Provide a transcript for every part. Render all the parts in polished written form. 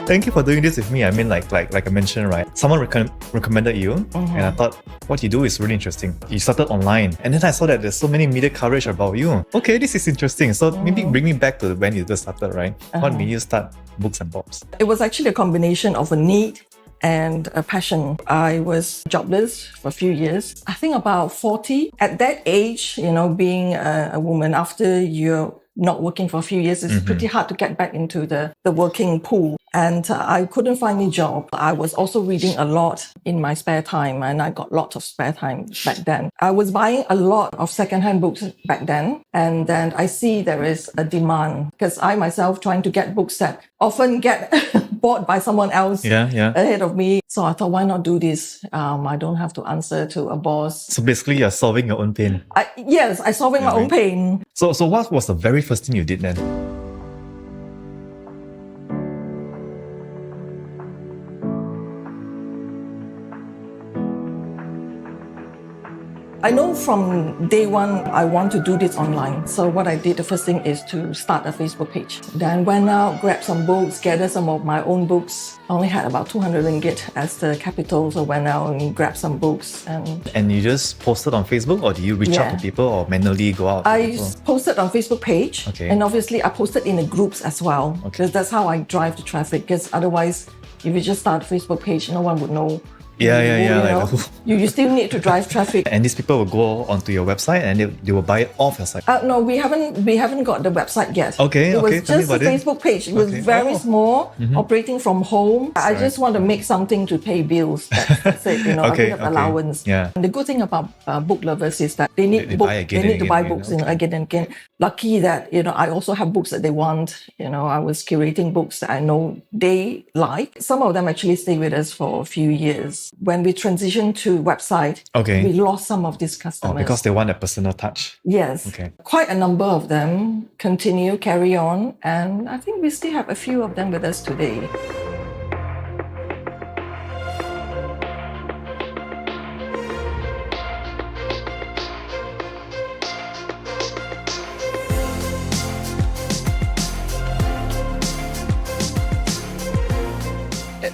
Thank you for doing this with me. I mean, like I mentioned, right? Someone recommended you, and I thought what you do is really interesting. You started online, and then I saw that there's so many media coverage about you. Okay, this is interesting. So maybe bring me back to when you just started, right? What made you start Books and Bobs? It was actually a combination of a need and a passion. I was jobless for a few years. I think about 40. At that age, being a woman, after you're not working for a few years, it's pretty hard to get back into the working pool. And I couldn't find a job. I was also reading a lot in my spare time, and I got lots of spare time back then. I was buying a lot of secondhand books back then, and then I see there is a demand because I myself trying to get books that often get bought by someone else ahead of me. So I thought, why not do this? I don't have to answer to a boss. So basically, you're solving your own pain. Yes, I'm solving my own pain. So what was the very first thing you did then? I know from day one, I want to do this online. So what I did, the first thing is to start a Facebook page. Then went out, grabbed some books, gathered some of my own books. I only had about 200 ringgit as the capital. So went out and grabbed some books. And you just posted on Facebook, or do you reach out to people or manually go out? I posted on Facebook page. Okay. And obviously I posted in the groups as well. Because that's how I drive the traffic. Because otherwise, if you just start a Facebook page, no one would know. You still need to drive traffic. And these people will go onto your website and they will buy it off your site. No, we haven't got the website yet. It was just a Facebook page. It was very small, operating from home. I just want to make something to pay bills. That's it, a bit of allowance. Yeah. And the good thing about book lovers is that they need to buy books again and again. Lucky that, I also have books that they want. I was curating books that I know they like. Some of them actually stay with us for a few years. When we transitioned to website, we lost some of these customers. Because they want a personal touch. Yes. Quite a number of them carry on, and I think we still have a few of them with us today.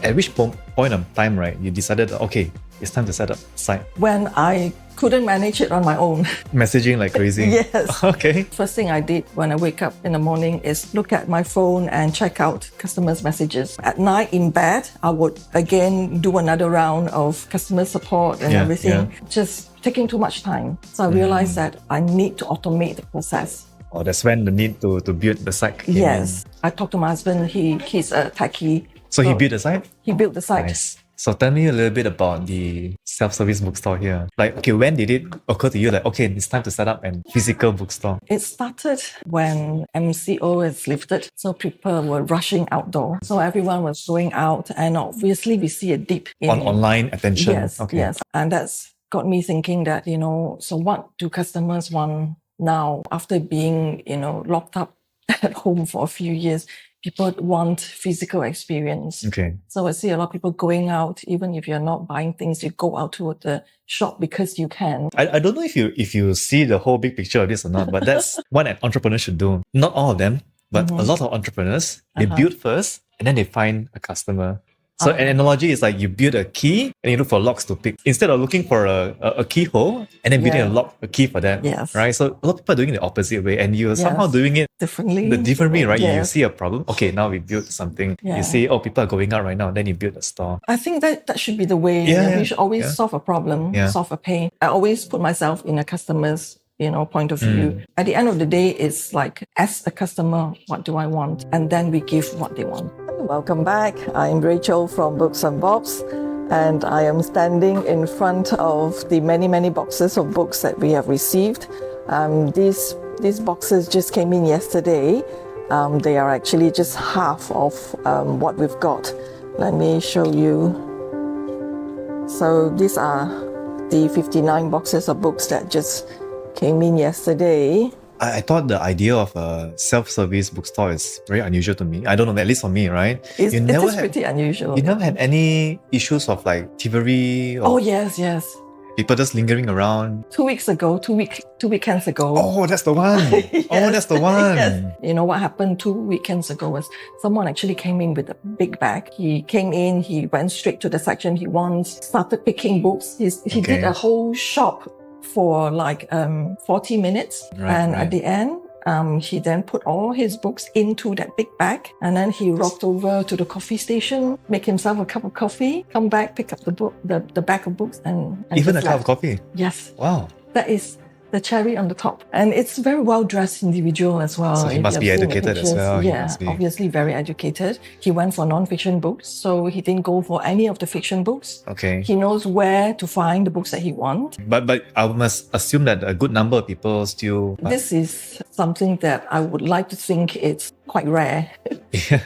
At which point of time, right, you decided, okay, it's time to set up a site? When I couldn't manage it on my own. Messaging like crazy? Yes. Okay. First thing I did when I wake up in the morning is look at my phone and check out customers' messages. At night in bed, I would again do another round of customer support and everything. Just taking too much time. So I realized that I need to automate the process. Oh, that's when the need to build the site came in. I talked to my husband. He's a techie. So he built the site? He built the site. Nice. So tell me a little bit about the self-service bookstore here. When did it occur to you it's time to set up a physical bookstore? It started when MCO is lifted. So people were rushing outdoor. So everyone was going out, and obviously we see a dip in online attention. Yes. And that's got me thinking that, so what do customers want now after being, locked up at home for a few years? People want physical experience. So I see a lot of people going out, even if you're not buying things, you go out to the shop because you can. I don't know if you see the whole big picture of this or not, but that's what an entrepreneur should do. Not all of them, but a lot of entrepreneurs, they build first and then they find a customer. So an analogy is like you build a key and you look for locks to pick. Instead of looking for a keyhole and then building a key for that. Right? So a lot of people are doing it the opposite way, and you're somehow doing it differently. The different way, right? You see a problem. Okay, now we build something. You see, people are going out right now. Then you build a store. I think that should be the way. We should always solve a problem, solve a pain. I always put myself in a customer's point of view. At the end of the day, it's like, as a customer, what do I want? And then we give what they want. Welcome back. I'm Rachel from Books and Bobs, and I am standing in front of the many, many boxes of books that we have received. These boxes just came in yesterday. They are actually just half of what we've got. Let me show you. So these are the 59 boxes of books that just came in yesterday. I thought the idea of a self-service bookstore is very unusual to me. I don't know, at least for me, right? It is pretty unusual. You never had any issues of thievery? Oh, yes. People just lingering around. 2 weeks ago, two weekends ago. Oh, that's the one. Yes. Oh, that's the one. Yes. You know what happened 2 weekends ago was someone actually came in with a big bag. He came in, he went straight to the section he wants, started picking books. He did a whole shop for like 40 minutes. At the end, he then put all his books into that big bag, and then he rocked over to the coffee station, make himself a cup of coffee, come back, pick up the bag of books, and even a cup of coffee. Yes. Wow. That is the cherry on the top. And it's a very well-dressed individual as well. So he must be educated as well. Yeah, obviously very educated. He went for non-fiction books, so he didn't go for any of the fiction books. Okay. He knows where to find the books that he wants. But I must assume that a good number of people still... This is something that I would like to think it's quite rare.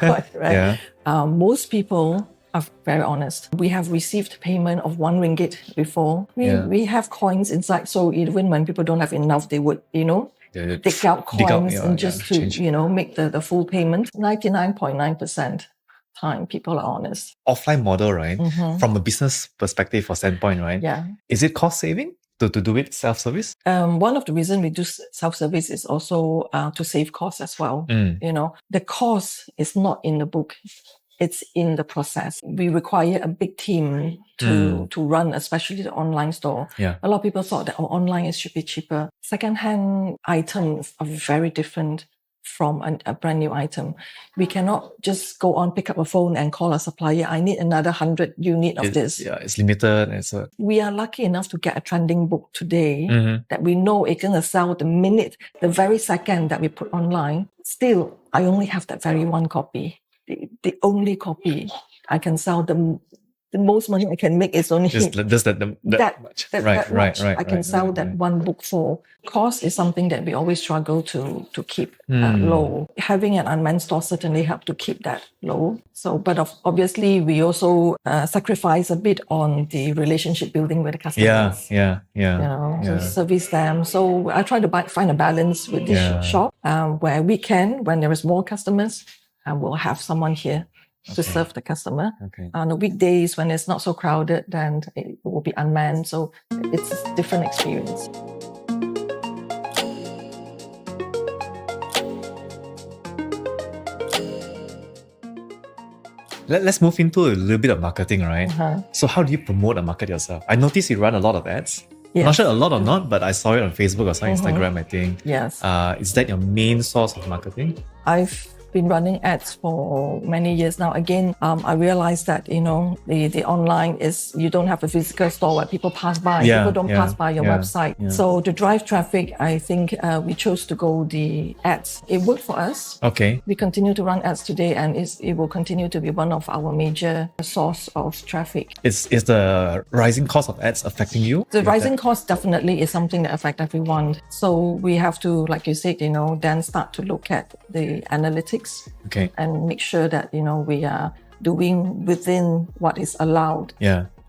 Quite rare. Most people are very honest. We have received payment of 1 ringgit before. We have coins inside, so even when people don't have enough, they would, dig out coins and just to, change. Make the full payment. 99.9% time, people are honest. Offline model, right? Mm-hmm. From a business perspective or standpoint, right? Yeah. Is it cost saving to do it self-service? One of the reasons we do self-service is also to save costs as well. The cost is not in the book. It's in the process. We require a big team to run, especially the online store. Yeah. A lot of people thought that online should be cheaper. Secondhand items are very different from a brand new item. We cannot just go on, pick up a phone and call a supplier. I need another 100 unit of this. Yeah, it's limited. We are lucky enough to get a trending book today that we know it's going to sell the very second that we put online. Still, I only have that very one copy. The only copy I can sell, the most money I can make is only that much. Right. I can sell that one book for. Cost is something that we always struggle to keep low. Having an unmanned store certainly helped to keep that low. So, but obviously we also sacrifice a bit on the relationship building with the customers. To service them. So I try to find a balance with this shop where we can, when there is more customers, and we'll have someone here to serve the customer. On the weekdays, when it's not so crowded, then it will be unmanned. So it's a different experience. Let's move into a little bit of marketing, right? So how do you promote and market yourself? I noticed you run a lot of ads. Yes. Not sure a lot or not, but I saw it on Facebook or saw Instagram, I think. Yes. Is that your main source of marketing? I've been running ads for many years now. Again, I realized that, the online is, you don't have a physical store where people pass by. People don't pass by your website. So to drive traffic, I think we chose to go the ads. It worked for us. Okay. We continue to run ads today, and it will continue to be one of our major source of traffic. Is the rising cost of ads affecting you? The rising cost definitely is something that affects everyone. So we have to, like you said, then start to look at the analytics. And make sure that we are doing within what is allowed,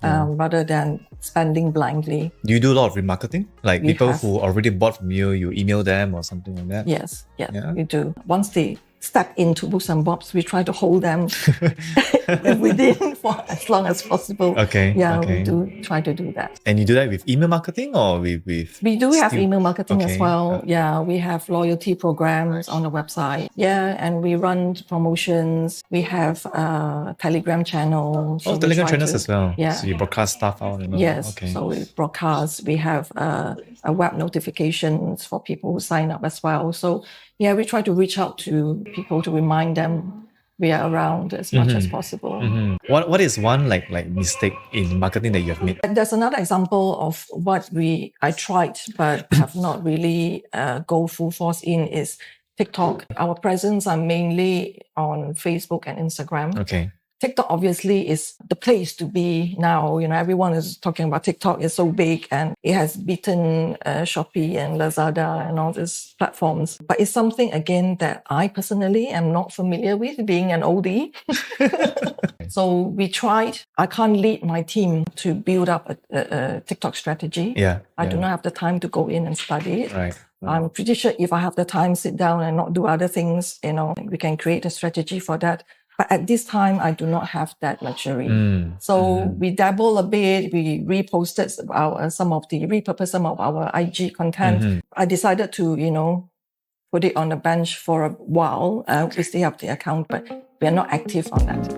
rather than spending blindly. Do you do a lot of remarketing? Like people who already bought from you, you email them or something like that? Yes, we do. Once they step into Books and Bobs, we try to hold them within for as long as possible. We do try to do that. And you do that with email marketing or with we do have email marketing as well. We have loyalty programs on the website. And we run promotions. We have Telegram channels. So Telegram channels as well. So you broadcast stuff out. Yes. So we broadcast. We have a web notifications for people who sign up as well. So we try to reach out to people to remind them we are around as much as possible. What is one like mistake in marketing that you have made? There's another example of what I tried but have not really go full force in is TikTok. Our presence are mainly on Facebook and Instagram. TikTok obviously is the place to be now. Everyone is talking about TikTok. It's so big and it has beaten Shopee and Lazada and all these platforms. But it's something, again, that I personally am not familiar with, being an oldie. So we tried. I can't lead my team to build up a TikTok strategy. I do not have the time to go in and study it. I'm pretty sure if I have the time, sit down and not do other things, we can create a strategy for that. But at this time, I do not have that luxury. So we dabble a bit. We repurpose some of our IG content. I decided to, put it on the bench for a while. We still have the account, but we are not active on that.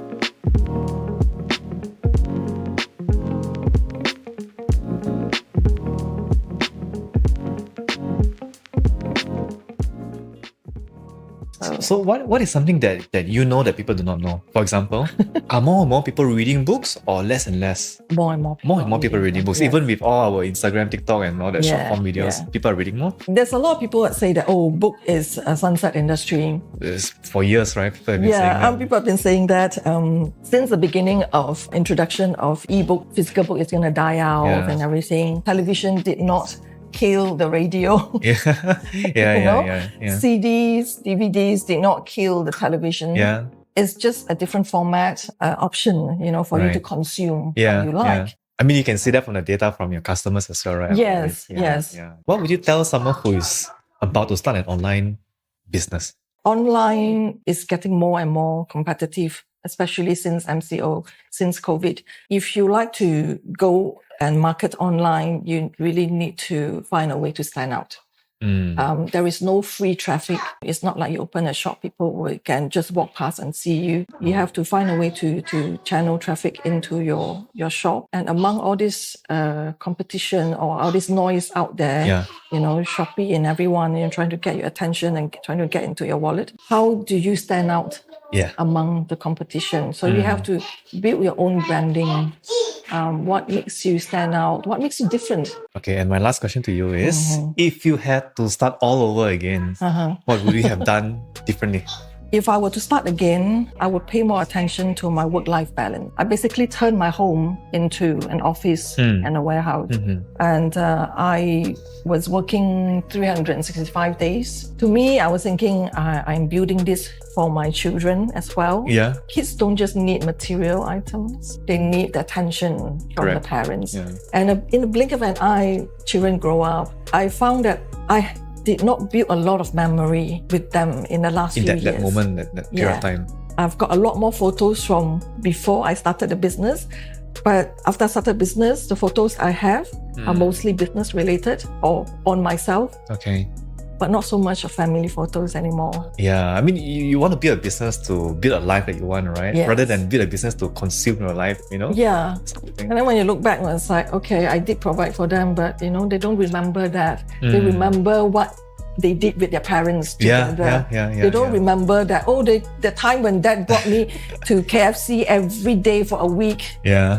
So what is something that you know that people do not know? For example, are more and more people reading books or less and less? More and more people reading books. Yes. Even with all our Instagram, TikTok and all the short form videos, people are reading more? There's a lot of people that say that, book is a sunset industry. It's for years, right? People have been saying that. People have been saying that since the beginning of introduction of ebook, physical book is going to die out and everything. Television did not kill the radio. CDs, DVDs did not kill the television. Yeah. It's just a different format option, for you to consume what you like. Yeah. I mean, you can see that from the data from your customers as well, right? Yes. What would you tell someone who is about to start an online business? Online is getting more and more competitive, especially since MCO, since COVID. If you like to go and market online, you really need to find a way to stand out. There is no free traffic. It's not like you open a shop, people can just walk past and see you. You have to find a way to channel traffic into your shop. And among all this competition or all this noise out there, Shopee and everyone trying to get your attention and trying to get into your wallet, how do you stand out among the competition? So you have to build your own branding. What makes you stand out? What makes you different? Okay, and my last question to you is, if you had to start all over again, what would you have done differently? If I were to start again, I would pay more attention to my work-life balance. I basically turned my home into an office and a warehouse. And I was working 365 days. To me, I was thinking, I'm building this for my children as well. Yeah. Kids don't just need material items. They need the attention from the parents. Yeah. And in the blink of an eye, children grow up. I found that I did not build a lot of memory with them in the last few years. That moment, that period of time. I've got a lot more photos from before I started the business. But after I started business, the photos I have are mostly business related or on myself. Okay. But not so much of family photos anymore. Yeah, I mean, you want to build a business to build a life that you want, right? Yes. Rather than build a business to consume your life, Yeah. And then when you look back, it's like, okay, I did provide for them, but, they don't remember that. They remember what they did with their parents together. They don't remember that, the time when dad brought me to KFC every day for a week,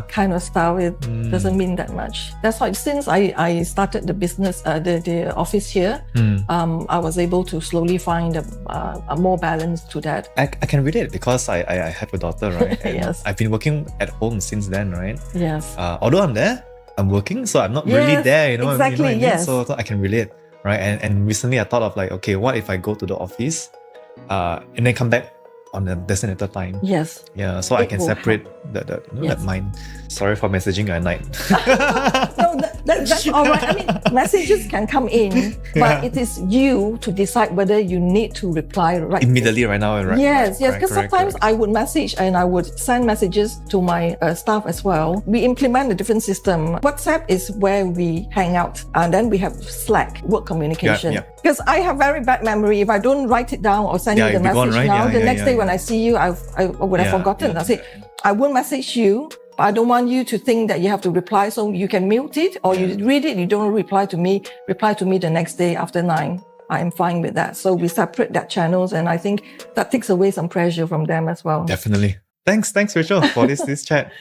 kind of stuff. It doesn't mean that much. That's why since I started the business, the office here, I was able to slowly find a more balance to that. I can relate because I have a daughter, right? And yes. I've been working at home since then, right? Yes. Although I'm there, I'm working, so I'm not really there, Exactly, what I mean? So I can relate. Right, and recently I thought of like, okay, what if I go to the office, and then come back on the designated time? Yes. Yeah, so I can separate that mind. Sorry for messaging you at night. No, that's all right. I mean, messages can come in, but it is you to decide whether you need to reply immediately right now. Right? Yes, because sometimes I would message and I would send messages to my staff as well. We implement a different system. WhatsApp is where we hang out, and then we have Slack, work communication. Because I have very bad memory. If I don't write it down or send you the message the next day when I see you, I would have forgotten. I say, I will message you, but I don't want you to think that you have to reply. So you can mute it, or you read it, you don't reply to me the next day after 9. I'm fine with that. So we separate that channels, and I think that takes away some pressure from them as well. Definitely. Thanks Rachel for this chat.